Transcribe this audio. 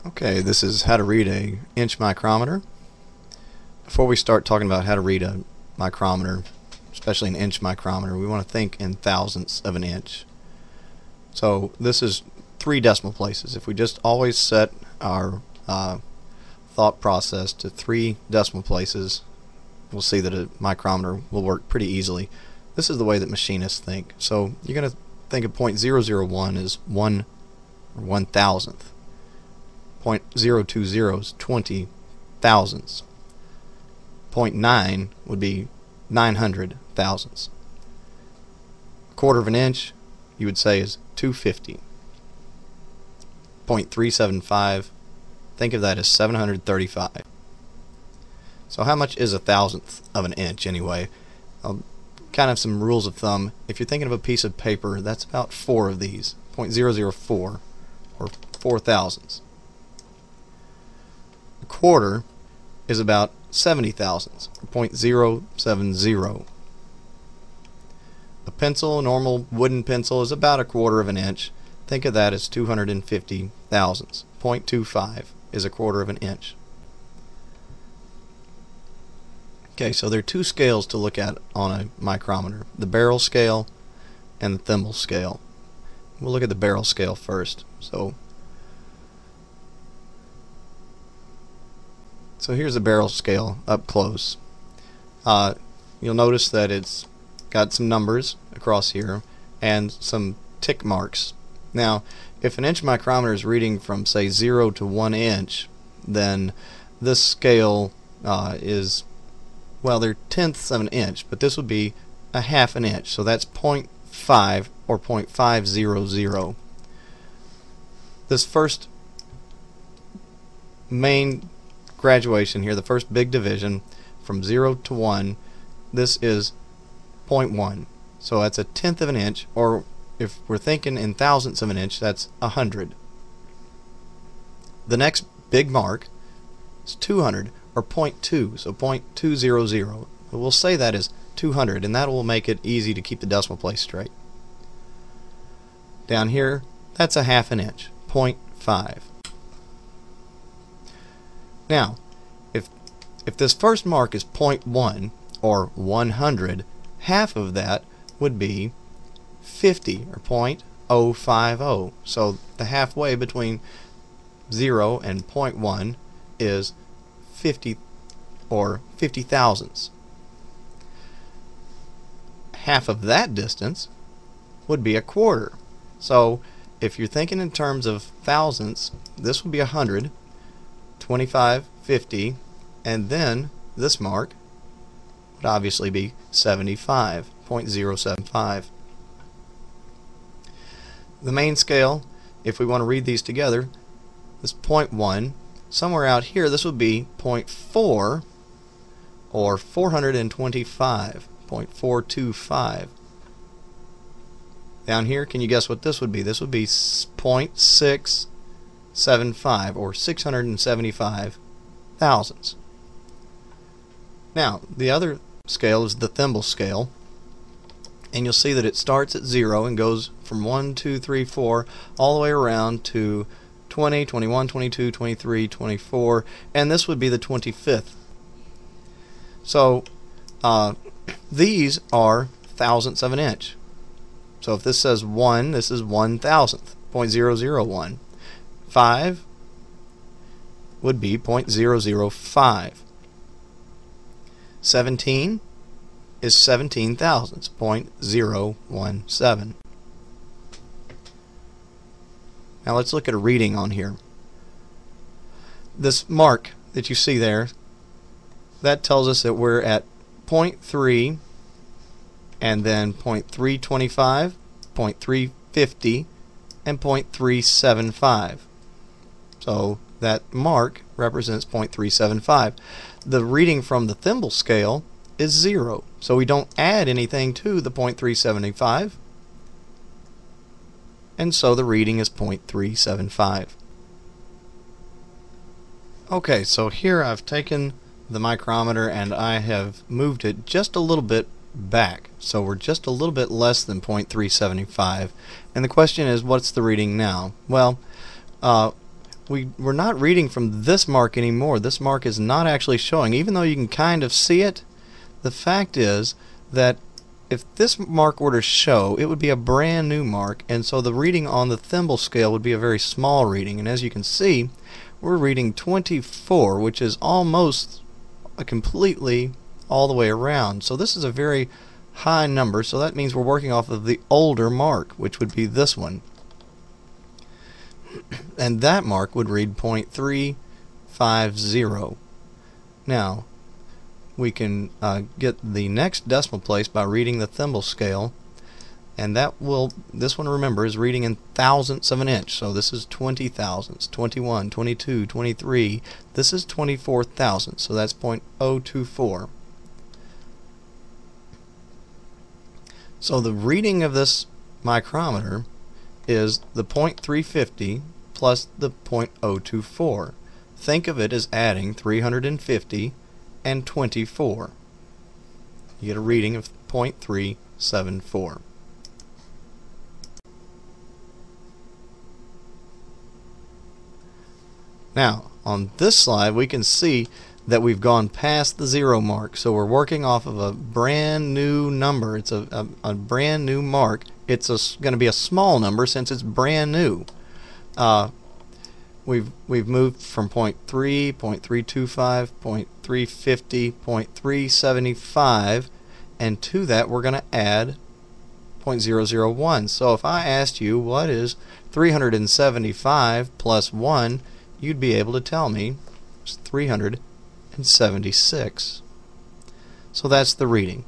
Okay, this is how to read a inch micrometer. Before we start talking about how to read a micrometer, especially an inch micrometer, we want to think in thousandths of an inch. So this is 3 decimal places. If we just always set our thought process to 3 decimal places, we'll see that a micrometer will work pretty easily. This is the way that machinists think. So you're going to think of 0.001 as 1 or 1,000th. 0.020 is 20 thousandths. 0.9 would be 900 thousandths. A quarter of an inch, you would say, is 250. 0.375, think of that as 735. So how much is a thousandth of an inch anyway? Kind of some rules of thumb. If you're thinking of a piece of paper, that's about 4 of these. 0.004 or 4 thousandths. A quarter is about 70 thousandths, or 0.070. A pencil, a normal wooden pencil, is about a quarter of an inch. Think of that as 250 thousandths. 0.25 is a quarter of an inch. Okay, so there are 2 scales to look at on a micrometer, the barrel scale and the thimble scale. We'll look at the barrel scale first. So here's the barrel scale up close. You'll notice that it's got some numbers across here and some tick marks. Now, if an inch micrometer is reading from, say, 0 to 1 inch, then this scale is, well, they're tenths of an inch, but this would be a half an inch, so that's 0.5 or 0.500. This first main graduation here, the first big division from 0 to 1, this is 0.1. So that's a tenth of an inch, or if we're thinking in thousandths of an inch, that's 100. The next big mark is 200, or 0.2, so 0.200. We'll say that is 200, and that will make it easy to keep the decimal place straight. Down here, that's a half an inch, 0.5. Now, if this first mark is 0.1 or 100, half of that would be 50 or 0.050. So the halfway between 0 and 0.1 is 50 or 50 thousandths. Half of that distance would be a quarter. So if you're thinking in terms of thousandths, this would be 100, 25, 50, and then this mark would obviously be 75, 0.075. The main scale, if we want to read these together, is 0.1. Somewhere out here, this would be 0.4 or 425, 0.425. Down here, can you guess what this would be? This would be 0.675 or 675 thousandths. Now, the other scale is the thimble scale, and you'll see that it starts at 0 and goes from 1, 2, 3, 4 all the way around to 20, 21, 22, 23, 24, and this would be the 25th. So these are thousandths of an inch. So if this says 1, this is 1,000th, 0.001. 5 would be 0.005. 17 is 17 thousandths, 0.017. Now let's look at a reading on here. This mark that you see there, that tells us that we're at 0.3 and then 0.325, 0.350, and 0.375. So that mark represents 0.375. The reading from the thimble scale is 0, so we don't add anything to the 0.375, and so the reading is 0.375. Okay, so here I've taken the micrometer and I have moved it just a little bit back, so we're just a little bit less than 0.375, and the question is, what's the reading now? Well, we're not reading from this mark anymore. This mark is not actually showing, even though you can kind of see it. The fact is that if this mark were to show, it would be a brand new mark, and so the reading on the thimble scale would be a very small reading. And as you can see, we're reading 24, which is almost completely all the way around. So this is a very high number, so that means we're working off of the older mark, which would be this one. And that mark would read 0.350. Now, we can get the next decimal place by reading the thimble scale, and this one, remember, is reading in thousandths of an inch. So this is 20 thousandths, 21, 22, 23. This is 24 thousandths, so that's 0.024. So the reading of this micrometer is the 0.350 plus the 0.024. Think of it as adding 350 and 24. You get a reading of 0.374. Now, on this slide, we can see that we've gone past the 0 mark, so we're working off of a brand new number. It's a brand new mark. It's going to be a small number since it's brand new. We've moved from 0.3, 0.325, 0.350, 0.375, and to that we're going to add 0.001. So if I asked you what is 375 plus 1, you'd be able to tell me it's 376. So that's the reading.